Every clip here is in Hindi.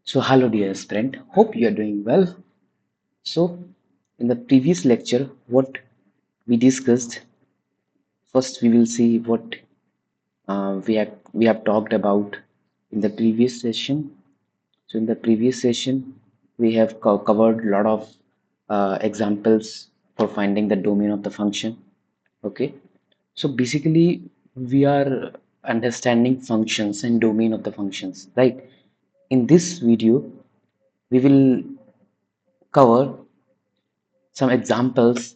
So, hello, dear friend. Hope you are doing well. So, in the previous lecture, what we discussed, first we will see what we have talked about in the previous session. So, in the previous session, we have covered a lot of examples for finding the domain of the function. Okay. So, basically, we are understanding functions and domain of the functions, right? In this video, we will cover some examples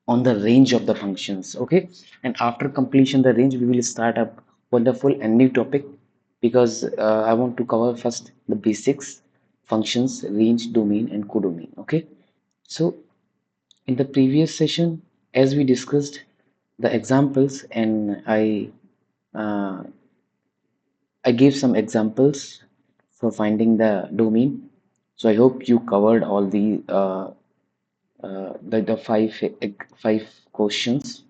on the range of the functions. Okay, and after completion the range we will start up wonderful and new topic, because I want to cover first the basics, functions, range, domain and codomain. Okay, so in the previous session, as we discussed the examples, and uh, I gave some examples for finding the domain. So I hope you covered all the five questions.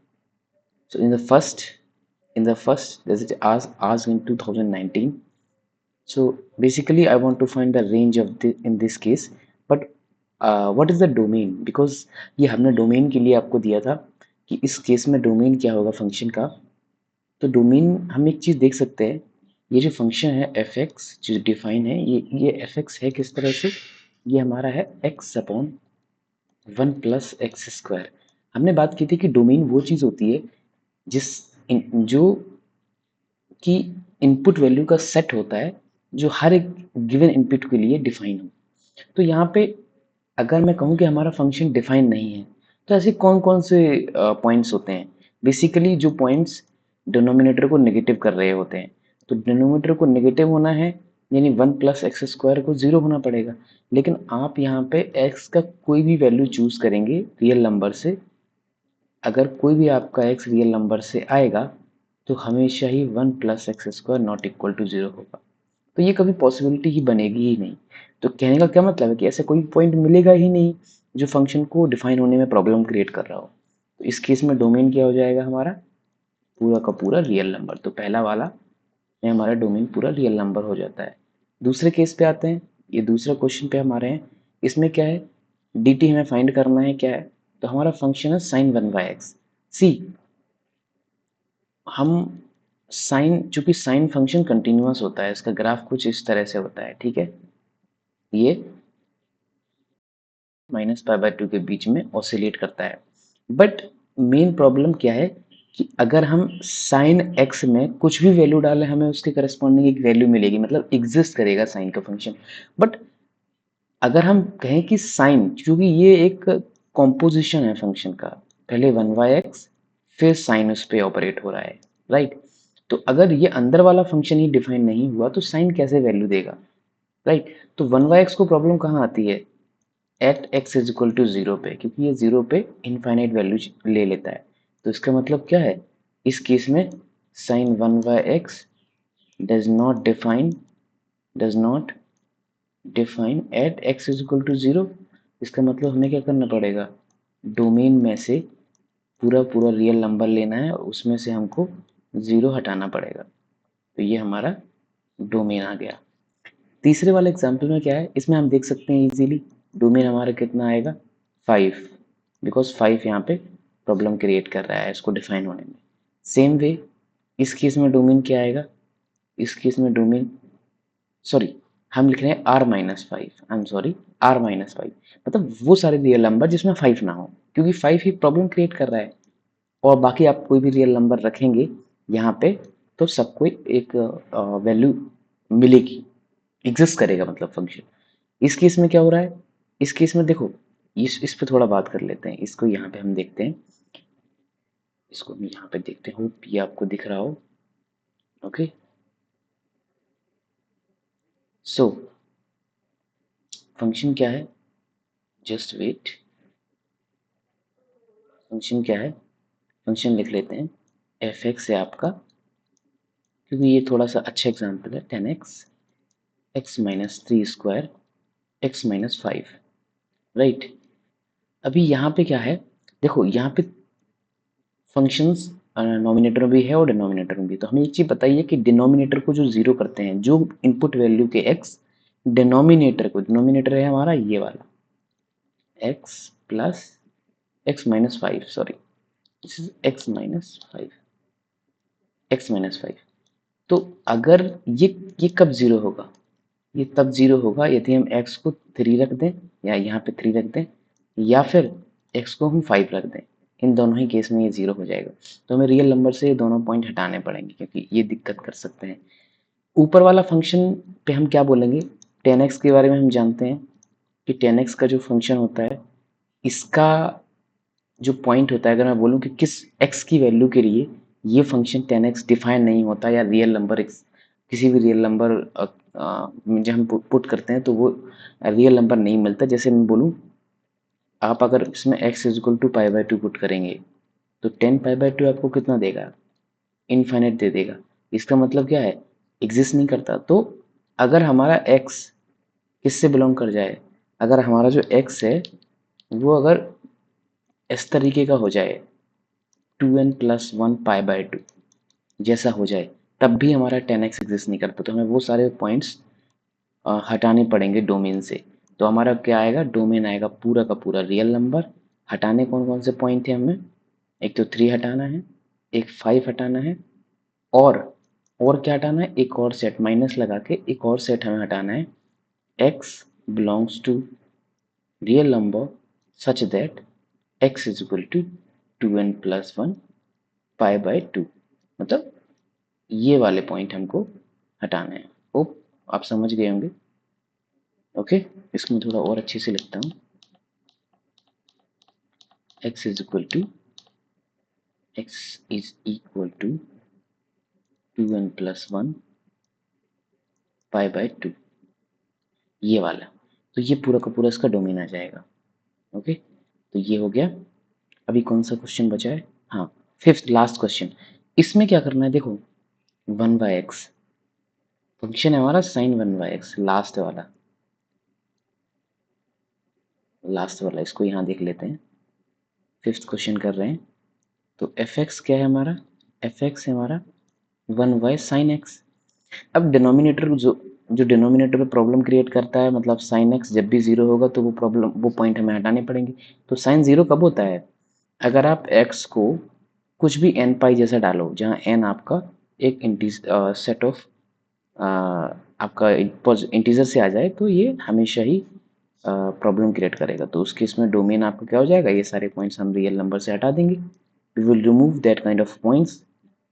So in the first, does it asked in 2019. So basically, I want to find the range of the in this case. But what is the domain? Because ये हमने डोमेन के लिए आपको दिया था कि इस केस में डोमेन क्या होगा फंक्शन का. तो डोमेन हम एक चीज देख सकते हैं. ये जो फंक्शन है एफ एक्स जो डिफाइन है, ये एफ एक्स है किस तरह से. ये हमारा है एक्स अपॉन 1 + x². हमने बात की थी कि डोमेन वो चीज होती है जिस जो कि इनपुट वैल्यू का सेट होता है, जो हर एक गिवन इनपुट के लिए डिफाइन हो. तो यहाँ पे अगर मैं कहूँ कि हमारा फंक्शन डिफाइन नहीं है, तो ऐसे कौन कौन से पॉइंट्स होते हैं. बेसिकली जो पॉइंट्स डिनोमिनेटर को नेगेटिव कर रहे होते हैं. तो डिनोमिनेटर को नेगेटिव होना है, यानी 1 + x² को जीरो होना पड़ेगा. लेकिन आप यहाँ पे x का कोई भी वैल्यू चूज करेंगे रियल नंबर से, अगर कोई भी आपका x रियल नंबर से आएगा तो हमेशा ही 1 + x² not equal to zero होगा. तो ये कभी पॉसिबिलिटी ही बनेगी ही नहीं. तो कहने का क्या मतलब है कि ऐसा कोई पॉइंट मिलेगा ही नहीं जो फंक्शन को डिफाइन होने में प्रॉब्लम क्रिएट कर रहा हो. तो इस केस में डोमेन क्या हो जाएगा हमारा, पूरा का पूरा रियल नंबर. तो पहला वाला में हमारा डोमेन पूरा रियल नंबर हो जाता है. दूसरे केस पे आते हैं. ये दूसरा क्वेश्चन पे हमारे हैं. इसमें क्या है, डी टी हमें फाइंड करना है. क्या है, तो हमारा फंक्शन है sin 1/x. सी, हम साइन, चूंकि साइन फंक्शन कंटिन्यूअस होता है, इसका ग्राफ कुछ इस तरह से होता है. ठीक है, ये -π/2 के बीच में ऑसिलेट करता है. बट मेन प्रॉब्लम क्या है कि अगर हम साइन एक्स में कुछ भी वैल्यू डालें, हमें उसके करस्पॉन्डिंग एक वैल्यू मिलेगी, मतलब एग्जिस्ट करेगा साइन का फंक्शन. बट अगर हम कहें कि साइन, क्योंकि ये एक कॉम्पोजिशन है फंक्शन का, पहले 1/x फिर साइन उस पे ऑपरेट हो रहा है, राइट. तो अगर ये अंदर वाला फंक्शन ही डिफाइन नहीं हुआ तो साइन कैसे वैल्यू देगा, राइट. तो 1/x को प्रॉब्लम कहाँ आती है, at x is equal to zero पे, क्योंकि ये जीरो पे इनफाइनाइट वैल्यू ले लेता है. तो इसका मतलब क्या है, इस केस में sine 1/x does not define does not define at x is equal to zero. इसका मतलब हमें क्या करना पड़ेगा, डोमेन में से पूरा पूरा रियल नंबर लेना है और उसमें से हमको जीरो हटाना पड़ेगा. तो ये हमारा डोमेन आ गया. तीसरे वाले एग्जाम्पल में क्या है, इसमें हम देख सकते हैं इजीली डोमेन हमारा कितना आएगा, 5, बिकॉज 5 यहाँ पे प्रॉब्लम क्रिएट कर रहा है इसको डिफाइन होने में. सेम वे इस केस में डोमेन क्या आएगा, इस केस में डोमेन, सॉरी, हम लिख रहे हैं r-5, I am sorry, r-5, मतलब वो सारे रियल नंबर जिसमें 5 ना हो, क्योंकि 5 ही प्रॉब्लम क्रिएट कर रहा है. और बाकी आप कोई भी रियल नंबर रखेंगे यहाँ पे तो सबको एक वैल्यू मिलेगी, एग्जिस्ट करेगा मतलब फंक्शन. इस केस में क्या हो रहा है, इस केस में देखो, इस पे थोड़ा बात कर लेते हैं. इसको यहाँ पे हम देखते हैं, इसको हम यहाँ पे देखते हैं, होप ये आपको दिख रहा हो. ओके, सो फंक्शन क्या है, जस्ट वेट. फंक्शन क्या है, फंक्शन लिख लेते हैं एफ एक्स है आपका, क्योंकि ये थोड़ा सा अच्छा एग्जाम्पल है. 10x x-3² x-5, right. अभी यहाँ पे क्या है, देखो यहाँ पे फंक्शंस नॉमिनेटर में भी है और डिनोमिनेटर में भी. तो हमें एक चीज बताइए कि डिनोमिनेटर को जो जीरो करते हैं, जो इनपुट वैल्यू के x डिनोमिनेटर है हमारा ये वाला x plus x-5, sorry this is x-5। तो अगर ये कब जीरो होगा, ये तब जीरो होगा यदि हम x को 3 रख दें, या यहाँ पे 3 रख दें, या फिर x को हम 5 रख दें। इन दोनों ही केस में ये जीरो हो जाएगा। तो हमें रियल नंबर से ये दोनों पॉइंट हटाने पड़ेंगे क्योंकि ये दिक्कत कर सकते हैं। ऊपर वाला फंक्शन पे हम क्या बोलेंगे, 10x के बारे में हम जानते हैं कि 10x का जो फंक्शन होता है, इसका जो पॉइंट होता है, अगर मैं बोलूँ कि किस x की वैल्यू के लिए ये फंक्शन 10x डिफाइन नहीं होता, या रियल नंबर किसी भी रियल नंबर जब हम पुट करते हैं तो वो रियल नंबर नहीं मिलता। जैसे मैं बोलूँ, आप अगर इसमें x is equal to π/2 put करेंगे तो 10π/2 आपको कितना देगा, इनफाइनाइट दे देगा। इसका मतलब क्या है, एग्जिस्ट नहीं करता। तो अगर हमारा x किससे बिलोंग कर जाए, अगर हमारा जो x है वो अगर इस तरीके का हो जाए 2n+1 π/2 जैसा हो जाए, तब भी हमारा 10x एग्जिस्ट नहीं करता। तो हमें वो सारे पॉइंट्स हटाने पड़ेंगे डोमेन से। तो हमारा क्या आएगा, डोमेन आएगा पूरा का पूरा रियल नंबर। हटाने कौन कौन से पॉइंट थे हमें, एक तो 3 हटाना है, एक 5 हटाना है, और क्या हटाना है, एक और सेट माइनस लगा के एक और सेट हमें हटाना है, x belongs to real number such that x is equal to 2n+1 π/2। मतलब ये वाले पॉइंट हमको हटाने हैं। होप आप समझ गए होंगे। ओके, इसमें थोड़ा और अच्छे से लिखता हूँ, x is equal to 2n+1 π/2, ये वाला। तो ये पूरा का पूरा इसका डोमेन आ जाएगा। ओके, तो ये हो गया। अभी कौन सा क्वेश्चन बचा है, हाँ, फिफ्थ लास्ट क्वेश्चन। इसमें क्या करना है, देखो 1/x फंक्शन है हमारा sin 1/x, लास्ट वाला इसको यहाँ देख लेते हैं। फिफ्थ क्वेश्चन कर रहे हैं, तो fx क्या है हमारा, fx है हमारा 1/sin x। अब डिनोमिनेटर जो डिनोमिनेटर पे प्रॉब्लम क्रिएट करता है, मतलब साइन एक्स जब भी जीरो होगा तो वो पॉइंट हमें हटाने पड़ेंगे। तो साइन जीरो कब होता है, अगर आप एक्स को कुछ भी एन पाई जैसा डालो, जहाँ एन आपका एक सेट ऑफ आपका इंटीजर से आ जाए, तो ये हमेशा ही प्रॉब्लम क्रिएट करेगा। तो उस केस में डोमेन आपका क्या हो जाएगा, ये सारे पॉइंट्स हम रियल नंबर से हटा देंगे। We will remove that kind of points,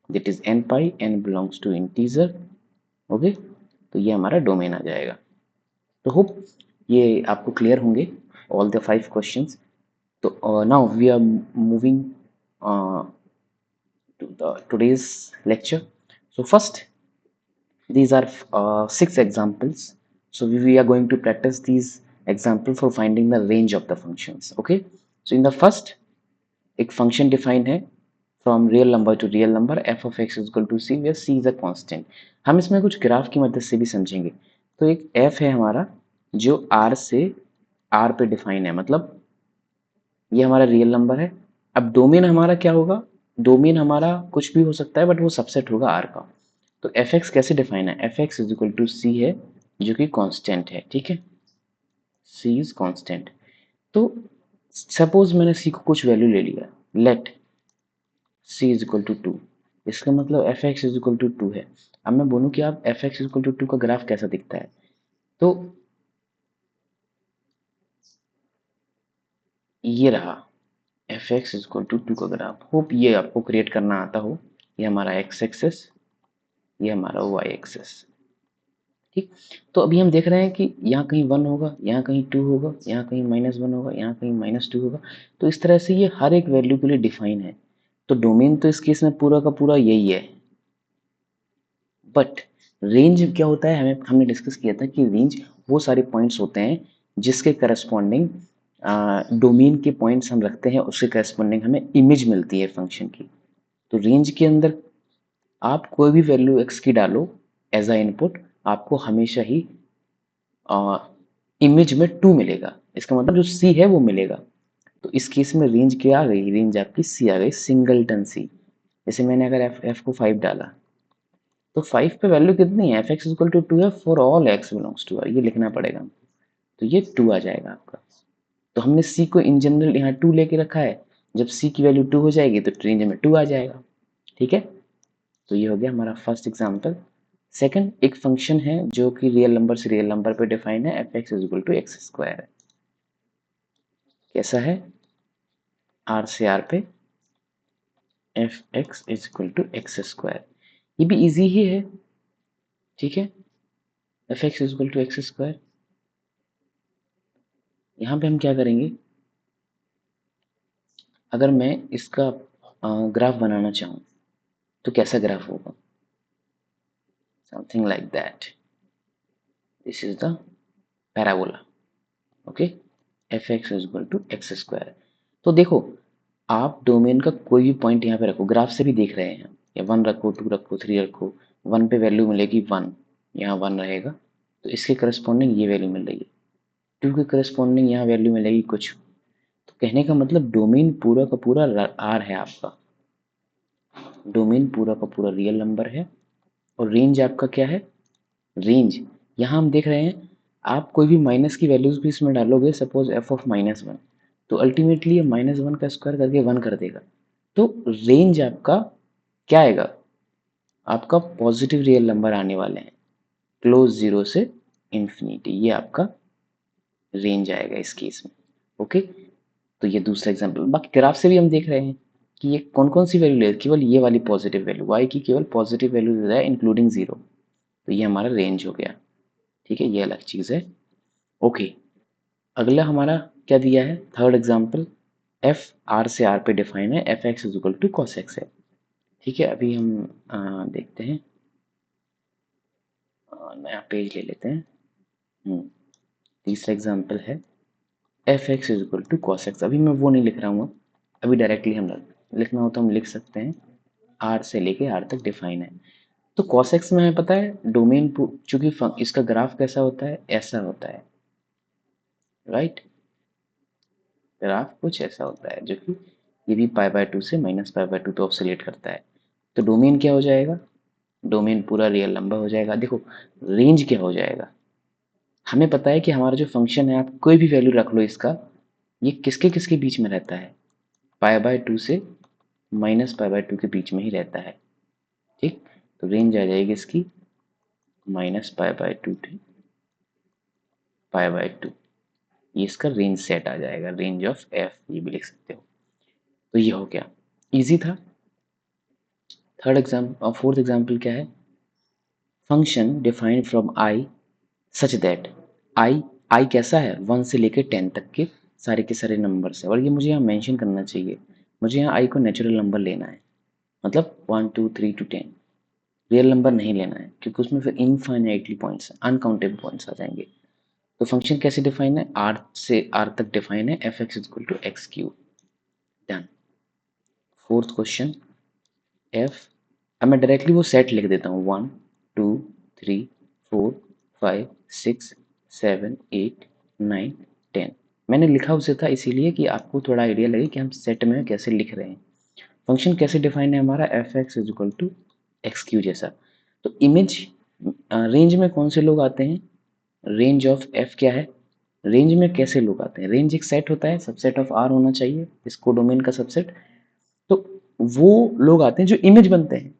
that is n pi, n belongs to integer. Okay, तो ये हमारा डोमेन आ जाएगा। तो होप ये आपको क्लियर होंगे ऑल द 5 क्वेश्चंस। तो now we are moving to the today's lecture. So first, these are 6 examples. So we are going to practice these examples for finding the range of the functions. Okay, so in the first, एक function defined है from real number to real number, f of x is equal to c, where c is a constant. हम इसमें कुछ ग्राफ की मदद से भी समझेंगे। तो एक f है हमारा जो r से r पे डिफाइन है, मतलब ये हमारा रियल नंबर है। अब डोमेन हमारा क्या होगा, डोमेन हमारा कुछ भी हो सकता है, बट वो सबसेट होगा आर का। तो एफ एक्स कैसे डिफाइन है, F x is equal to C है, जो कि कांस्टेंट है। ठीक है, सी इज कांस्टेंट। तो सपोज मैंने सी को कुछ वैल्यू ले लिया, let C is equal to 2, इसका मतलब F x is equal to 2 है। अब मैं बोलूँ कि आप F x is equal to 2 का ग्राफ कैसा दिखता है, तो ये रहा F x is equal to 2 का ग्राफ। होप ये आपको क्रिएट करना आता हो। ये हमारा एक्स एक्सेस, ये हमारा वाई एक्सेस। ठीक, तो अभी हम देख रहे हैं कि यहाँ कहीं 1 होगा, यहाँ कहीं 2 होगा, यहाँ कहीं -1 होगा, यहाँ कहीं -2 होगा। तो इस तरह से ये हर एक वैल्यू के लिए डिफाइन है। तो डोमेन तो इस केस में पूरा का पूरा यही है, बट रेंज क्या होता है, हमने डिस्कस किया था कि रेंज वो सारे पॉइंट्स होते हैं जिसके करस्पॉन्डिंग डोमेन के पॉइंट्स हम रखते हैं, उसके करस्पॉन्डिंग हमें इमेज मिलती है फंक्शन की। तो रेंज के अंदर आप कोई भी वैल्यू x की डालो एज अ इनपुट, आपको हमेशा ही इमेज में 2 मिलेगा। इसका मतलब जो c है वो मिलेगा। तो इस केस में रेंज क्या आ गई, रेंज आपकी c आ गई, सिंगलटन c। जैसे मैंने अगर f को 5 डाला, तो 5 पे वैल्यू कितनी है, एफ एक्स इक्वल टू 2 है for all x belongs to R, ये लिखना पड़ेगा। तो ये 2 आ जाएगा आपका। तो हमने सी को इन जनरल यहाँ 2 लेके रखा है, जब सी की वैल्यू 2 हो जाएगी तो रेंज में 2 आ जाएगा। ठीक है, तो ये हो गया हमारा फर्स्ट एग्जाम्पल। सेकंड, एक फंक्शन है जो कि रियल नंबर से रियल नंबर पे डिफाइन है, F x is equal to x square. कैसा है, आर से आर पे f x is equal to x square, ये भी इजी ही है। ठीक है, F x is equal to x square. यहाँ पे हम क्या करेंगे, अगर मैं इसका ग्राफ बनाना चाहूँ तो कैसा ग्राफ होगा, something like that, this is the parabola. Okay, f x is equal to x square. तो देखो, आप डोमेन का कोई भी पॉइंट यहाँ पे रखो, ग्राफ से भी देख रहे हैं, या 1 रखो, 2 रखो, 3 रखो, 1 पे वैल्यू मिलेगी 1, यहाँ 1 रहेगा तो इसके करस्पॉन्डिंग ये वैल्यू मिल रही है, 2 के करस्पॉन्डिंग यहाँ वैल्यू मिलेगी कुछ। तो कहने का मतलब डोमेन पूरा का पूरा आर है आपका, डोमेन पूरा का पूरा रियल नंबर है, और रेंज आपका क्या है, रेंज यहाँ हम देख रहे हैं, आप कोई भी माइनस की वैल्यूज भी इसमें डालोगे, सपोज एफ ऑफ -1, तो अल्टीमेटली ये -1 का स्क्वायर करके 1 कर देगा। तो रेंज आपका क्या आएगा, आपका पॉजिटिव रियल नंबर आने वाले हैं, क्लोज जीरो से इन्फिनिटी, ये आपका रेंज आएगा इस केस में। ओके, तो ये दूसरा एग्जांपल। बाकी ग्राफ से भी हम देख रहे हैं कि ये कौन कौन सी वैल्यू ले, केवल ये वाली पॉजिटिव वैल्यू, वाई की केवल पॉजिटिव वैल्यू दे रहा है इंक्लूडिंग जीरो, तो ये हमारा रेंज हो गया। ठीक है, ये अलग चीज़ है। ओके, अगला हमारा क्या दिया है, थर्ड एग्जाम्पल, एफ आर से आर पे डिफाइन है, F x is equal to cos x है। ठीक है, अभी हम देखते हैं, नया पेज ले लेते हैं। तीसरा एग्जाम्पल है F x is equal to cos x. अभी मैं वो नहीं लिख रहा हूँ, अभी डायरेक्टली हम लिखना हो तो हम लिख सकते हैं, आर से लेके आर तक डिफाइन है। तो कॉस एक्स में हमें पता है डोमेन, चूंकि इसका ग्राफ कैसा होता है, ऐसा होता है, राइट, ग्राफ कुछ ऐसा होता है जो कि ये भी पाई/2 से -पाई/2 पे ऑसिलेट करता है। तो डोमेन क्या हो जाएगा, डोमेन पूरा रियल नंबर हो जाएगा। देखो, रेंज क्या हो जाएगा, हमें पता है कि हमारा जो फंक्शन है, आप कोई भी वैल्यू रख लो इसका, ये किसके किसके बीच में रहता है, पाई/2 से -पाई/2 के बीच में ही रहता है। ठीक, तो रेंज आ जाएगी इसकी -पाई/2 टू पाई/2, ये इसका रेंज सेट आ जाएगा, रेंज ऑफ एफ ये भी लिख सकते हो। तो ये हो गया, इजी था। थर्ड एग्जाम्पल, फोर्थ एग्जाम्पल क्या है, function defined from I such that I, I कैसा है, 1 से लेकर 10 तक के सारे नंबर है, और ये मुझे यहाँ मेंशन करना चाहिए, मुझे यहाँ आई को नेचुरल नंबर लेना है, मतलब 1 2 3 टू 10, रियल नंबर नहीं लेना है, क्योंकि उसमें फिर इनफाइनाइटली पॉइंट्स, अनकाउंटेबल पॉइंट्स आ जाएंगे। तो फंक्शन कैसे डिफाइन है, आर से आर तक डिफाइन है, F x equal to x cube. Done. Fourth question, f, अब मैं डायरेक्टली वो सेट लिख देता हूँ, 1 2 3 4 5 6 7 8 9 10, मैंने लिखा उसे था इसीलिए कि आपको थोड़ा आइडिया लगे कि हम सेट में कैसे लिख रहे हैं। फंक्शन कैसे डिफाइन है हमारा, f x is equal to x q जैसा। तो इमेज रेंज में कौन से लोग आते हैं, रेंज ऑफ एफ क्या है, रेंज में कैसे लोग आते हैं, रेंज एक सेट होता है, सबसेट ऑफ आर होना चाहिए, इसको डोमेन का सबसेट। तो वो लोग आते हैं जो इमेज बनते हैं,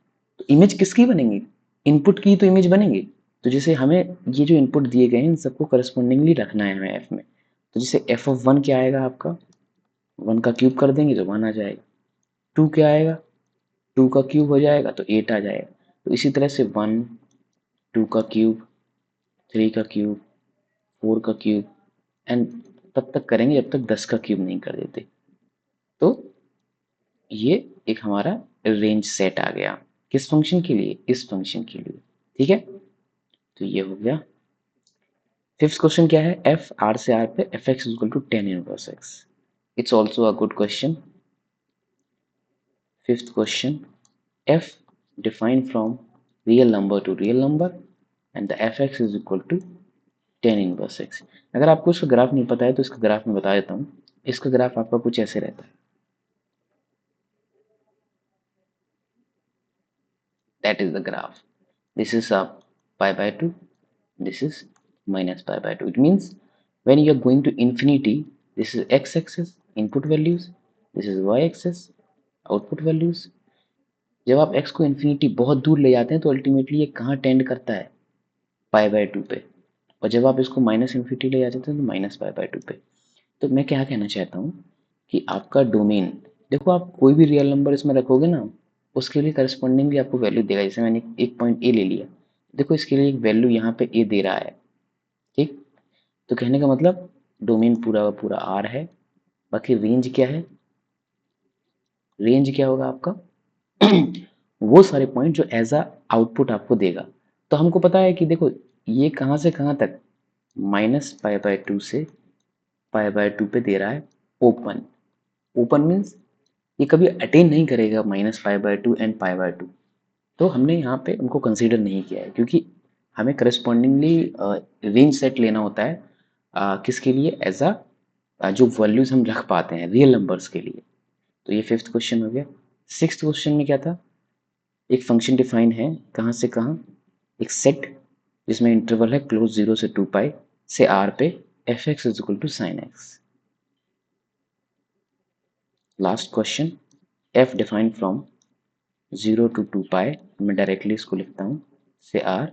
तो इमेज किसकी बनेंगी, इनपुट की तो इमेज बनेंगी। तो जैसे हमें ये जो इनपुट दिए गए हैं इन सबको करस्पॉन्डिंगली रखना है हमें एफ में। तो जैसे एफ ऑफ 1 क्या आएगा आपका, 1 का क्यूब कर देंगे तो 1 आ जाएगा, 2 क्या आएगा, 2 का क्यूब हो जाएगा तो 8 आ जाएगा। तो इसी तरह से 1 2 का क्यूब, 3 का क्यूब, 4 का क्यूब, एंड तब तक करेंगे जब तक 10 का क्यूब नहीं कर देते। तो ये एक हमारा रेंज सेट आ गया, किस फंक्शन के लिए, इस फंक्शन के लिए। ठीक है, तो ये हो गया। फिफ्थ क्वेश्चन क्या है, एफ आर से आर पे f x equal to 10 inverse x, it's also a good question. Fifth question, f define from real number to real number and the f x is equal to 10 inverse x. अगर आपको इसका ग्राफ नहीं पता है तो इसका ग्राफ मैं बता देता हूँ, इसका ग्राफ आपका कुछ ऐसे रहता है, that is the graph. this is pi by 2, this is minus pi by 2. It means when you are going to infinity, this is x axis input values, this is y axis output values. जब आप x को इन्फिनिटी बहुत दूर ले जाते हैं तो अल्टीमेटली ये कहाँ टेंड करता है, पाई बाय 2 पे, और जब आप इसको माइनस इन्फिनिटी ले जाते हैं तो माइनस पाई बाय 2 पे। तो मैं क्या कहना चाहता हूँ कि आपका डोमेन, देखो आप कोई भी रियल नंबर इसमें रखोगे ना, उसके लिए करस्पॉन्डिंगली आपको वैल्यू देगा। जैसे मैंने एक पॉइंट ए ले लिया, देखो इसके लिए एक वैल्यू यहाँ पे ए दे रहा है, ठीक। तो कहने का मतलब डोमेन पूरा का पूरा आर है। बाकी रेंज क्या है, रेंज क्या होगा आपका वो सारे पॉइंट जो एज अ आउटपुट आपको देगा। तो हमको पता है कि देखो ये कहाँ से कहाँ तक, माइनस पाई बाय 2 से पाई बाय 2 पे दे रहा है ओपन। ओपन मीन्स ये कभी अटेन नहीं करेगा minus pi by 2 and pi by 2। तो हमने यहाँ पे उनको कंसीडर नहीं किया है क्योंकि हमें करस्पॉन्डिंगली रेंज सेट लेना होता है किसके लिए, एज अ जो वैल्यूज हम रख पाते हैं रियल नंबर्स के लिए। तो ये फिफ्थ क्वेश्चन हो गया। सिक्स्थ क्वेश्चन में क्या था, एक फंक्शन डिफाइन है कहाँ से कहाँ, एक सेट जिसमें इंटरवल है क्लोज 0 से 2 पाई से r पे f x is equal to sine x. Last question, f defined from 0 to 2 pi, मैं डायरेक्टली इसको लिखता हूँ, से r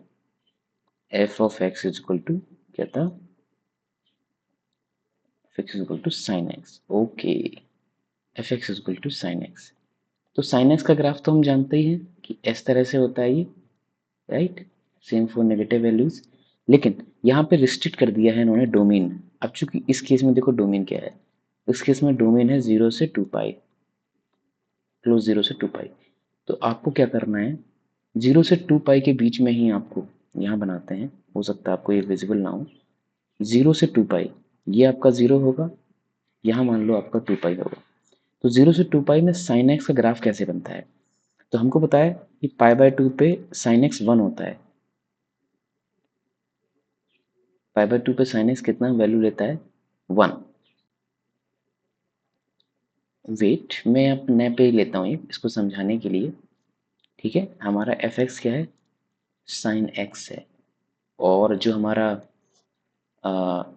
f of x is equal to क्या था, f(x) is equal to sine x. Okay, f(x) is equal to sine x. तो साइन एक्स का ग्राफ तो हम जानते ही हैं कि इस तरह से होता है ये, right, same for negative values. लेकिन यहाँ पे रिस्ट्रिक्ट कर दिया है इन्होंने डोमेन। अब चूंकि इस केस में देखो डोमेन क्या है, इस केस में डोमेन है 0 से 2 पाई, क्लोज 0 से 2 पाई। तो आपको क्या करना है, 0 से 2 पाई के बीच में ही आपको यहाँ बनाते हैं, हो सकता है आपको ये विजिबल ना हो। 0 से 2 पाई ये आपका 0 होगा, यहाँ मान लो आपका 2 पाई होगा। तो 0 से 2 पाई में साइन एक्स का ग्राफ कैसे बनता है, तो हमको पता है कि पाई बाय 2 पे साइन एक्स 1 होता है। पाई बाय 2 पे साइन एक्स कितना वैल्यू लेता है, 1। वेट मैं अपने पे ही लेता हूँ ये इसको समझाने के लिए, ठीक है। हमारा एफ एक्स क्या है, साइन एक्स है, और जो हमारा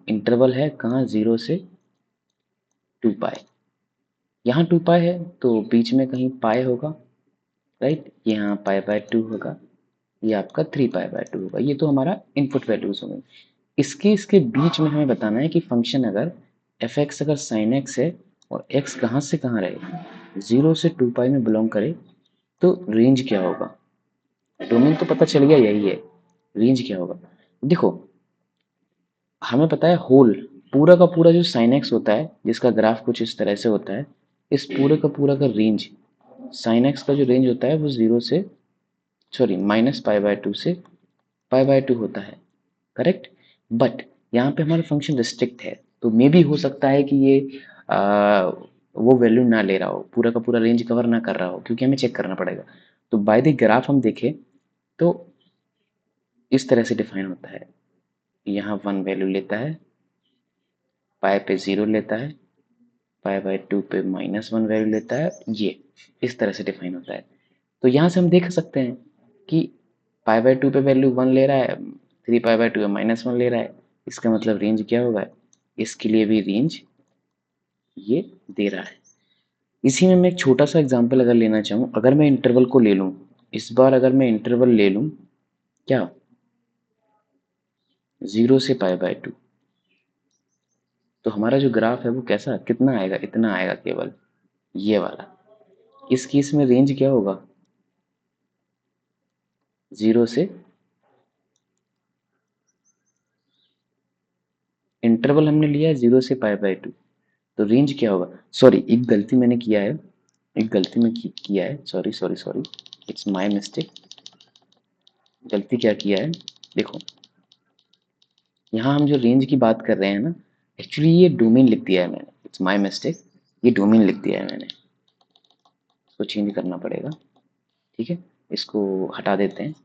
इंटरवल है कहाँ, 0 से 2 पाई। यहाँ 2 पाई है तो बीच में कहीं पाई होगा, राइट, यहाँ पाई बाय 2 होगा, ये आपका 3 पाई बाय 2 होगा। ये तो हमारा इनपुट वैल्यूज होंगे। इसके बीच में हमें बताना है कि फंक्शन अगर एफ एक्स अगर साइन एक्स है और एक्स कहाँ से कहाँ रहे, 0 से 2 पाई में बिलोंग करे, तो रेंज क्या होगा। डोमेन तो पता चल गया यही है, रेंज क्या होगा। देखो हमें पता है होल पूरा का पूरा जो साइन एक्स होता है जिसका ग्राफ कुछ इस तरह से होता है, इस पूरे का पूरा का रेंज, साइन एक्स का जो रेंज होता है वो 0 से, सॉरी, माइनस पाई बाय 2 से पाई बाय 2 होता है, करेक्ट। बट यहाँ पे हमारा फंक्शन रिस्ट्रिक्ट है, तो मे भी हो सकता है कि ये आ, वो वैल्यू ना ले रहा हो, पूरा का पूरा रेंज कवर ना कर रहा हो, क्योंकि हमें चेक करना पड़ेगा। तो बाय द ग्राफ हम देखें तो इस तरह से डिफाइन होता है, यहाँ 1 वैल्यू लेता है, पाई पे 0 लेता है, पाई बाय 2 पे -1 वैल्यू लेता है, ये इस तरह से डिफाइन होता है। तो यहाँ से हम देख सकते हैं कि पाई बाय 2 पे वैल्यू 1 ले रहा है, 3 पाई बाय 2 पे -1 ले रहा है, इसका मतलब रेंज क्या होगा, इसके लिए भी रेंज ये दे रहा है। इसी में मैं एक छोटा सा एग्जांपल अगर लेना चाहूँ, अगर मैं इंटरवल को ले लूँ, इस बार अगर मैं इंटरवल ले लूँ क्या, 0 से पाई बाय 2, तो हमारा जो ग्राफ है वो कैसा, कितना आएगा, इतना आएगा केवल, ये वाला। इस केस में रेंज क्या होगा, 0 से, इंटरवल हमने लिया है 0 से पाई बाय 2, तो रेंज क्या होगा। सॉरी, एक गलती मैंने किया है, एक गलती में किया है, sorry sorry sorry, it's my mistake. गलती क्या किया है, देखो यहाँ हम जो रेंज की बात कर रहे हैं ना, एक्चुअली ये डोमेन लिख दिया है मैंने, इट्स माय मिस्टेक, ये डोमेन लिख दिया है मैंने, इसको चेंज करना पड़ेगा, ठीक है, इसको हटा देते हैं।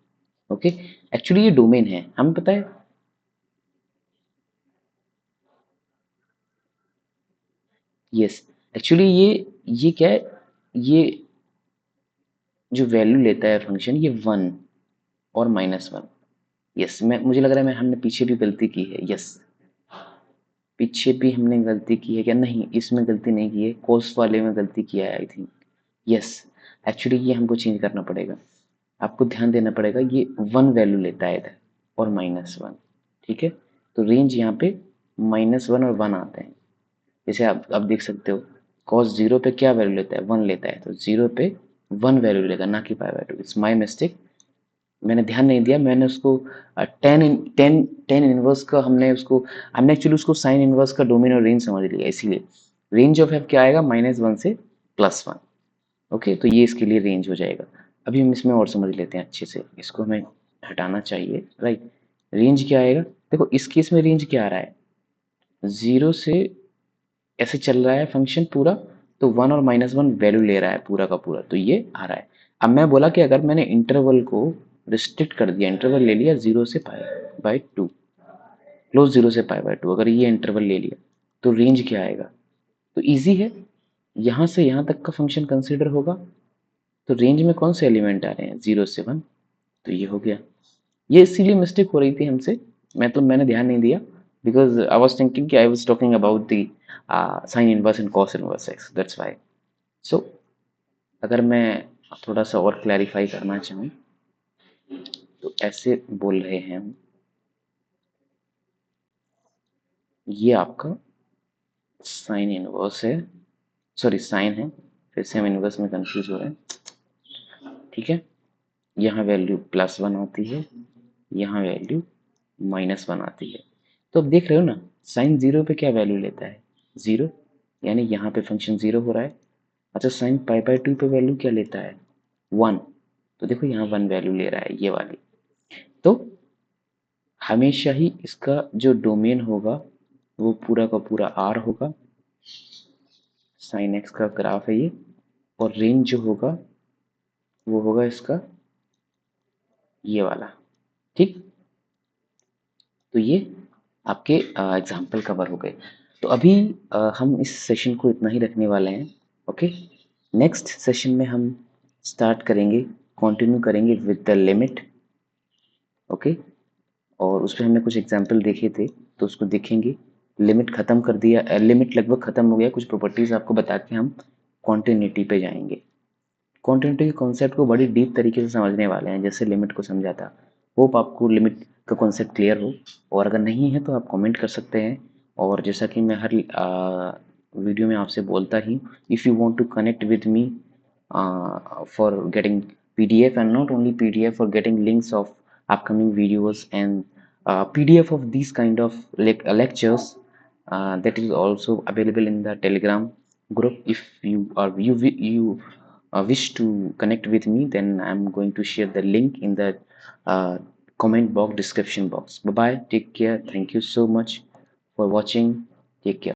ओके, एक्चुअली ये डोमेन है, हमें पता है। यस, एक्चुअली ये क्या है, ये जो वैल्यू लेता है फंक्शन, ये 1, और -1। यस, मुझे लग रहा है हमने पीछे भी गलती की है। यस, पीछे भी हमने गलती की है क्या? नहीं, इसमें गलती नहीं की है, कोस वाले में गलती किया है आई थिंक। यस, एक्चुअली ये हमको चेंज करना पड़ेगा। आपको ध्यान देना पड़ेगा, ये 1 वैल्यू लेता है इधर और -1। ठीक है, तो रेंज यहाँ पे -1 और 1 आते हैं। जैसे आप अब देख सकते हो, कॉस 0 पे क्या वैल्यू लेता है? 1 लेता है, तो 0 पे 1 वैल्यू लेगा, ना कि पाई/2। इट्स माय मिस्टेक, मैंने ध्यान नहीं दिया। मैंने उसको टेन इनवर्स का हमने एक्चुअली उसको साइन इनवर्स का डोमेन और रेंज समझ लिया, इसीलिए रेंज ऑफ एफ क्या आएगा? -1 से +1। ओके, तो ये इसके लिए रेंज हो जाएगा। अभी हम इसमें और समझ लेते हैं अच्छे से, इसको हमें हटाना चाहिए, राइट। रेंज क्या आएगा? देखो इस केस में रेंज क्या आ रहा है? 0 से ऐसे चल रहा है फंक्शन पूरा, तो 1 और -1 वैल्यू ले रहा है पूरा का पूरा, तो ये आ रहा है। अब मैं बोला कि अगर मैंने इंटरवल को रिस्ट्रिक्ट कर दिया, इंटरवल ले लिया 0 से पाई/2, क्लोज 0 से पाई/2, अगर ये इंटरवल ले लिया तो रेंज क्या आएगा? तो इजी है, यहाँ से यहाँ तक का फंक्शन कंसिडर होगा, तो रेंज में कौन से एलिमेंट आ रहे हैं? 0 से 1, तो ये हो गया। ये इसीलिए मिस्टेक हो रही थी हमसे, मैंने ध्यान नहीं दिया, बिकॉज आई वॉज थिंकिंग कि I was talking about the sine inverse and cos inverse X, that's Y. So अगर मैं थोड़ा सा और क्लैरिफाई करना चाहूँ, तो ऐसे बोल रहे हैं हम, ये आपका साइन इनवर्स है, सॉरी साइन है, फिर से हम इनवर्स में कंफ्यूज हो रहे हैं। ठीक है, यहाँ वैल्यू +1 आती है, यहाँ वैल्यू -1 आती है। तो अब देख रहे हो ना, साइन 0 पे क्या वैल्यू लेता है? 0, यानी यहाँ पे फंक्शन 0 हो रहा है। अच्छा, साइन पाई/2 पे वैल्यू क्या लेता है? 1, तो देखो यहाँ 1 वैल्यू ले रहा है, ये वाली। तो हमेशा ही इसका जो डोमेन होगा वो पूरा का पूरा आर होगा, साइन एक्स का ग्राफ है ये, और रेंज जो होगा वो होगा इसका ये वाला। ठीक, तो ये आपके एग्जाम्पल कवर हो गए। तो अभी हम इस सेशन को इतना ही रखने वाले हैं। ओके, नेक्स्ट सेशन में हम स्टार्ट करेंगे, कंटिन्यू करेंगे विद द लिमिट। ओके, और उसमें हमने कुछ एग्जाम्पल देखे थे, तो उसको देखेंगे। लिमिट ख़त्म कर दिया, लिमिट लगभग ख़त्म हो गया, कुछ प्रॉपर्टीज़ आपको बता के हम कॉन्टिन्यूटी पे जाएंगे। कॉन्टिन्यूटी के कॉन्सेप्ट को बड़ी डीप तरीके से समझने वाले हैं, जैसे लिमिट को समझा था। होप आपको लिमिट का कॉन्सेप्ट क्लियर हो, और अगर नहीं है तो आप कमेंट कर सकते हैं। और जैसा कि मैं हर वीडियो में आपसे बोलता ही, if you want to connect with me for getting PDF, and not only PDF, for getting links of upcoming videos and PDF of these kind of lectures, that is also available in the Telegram group. If you wish to connect with me, then I'm going to share the link in the uh, comment box, description box. Bye bye, take care, thank you so much for watching, take care.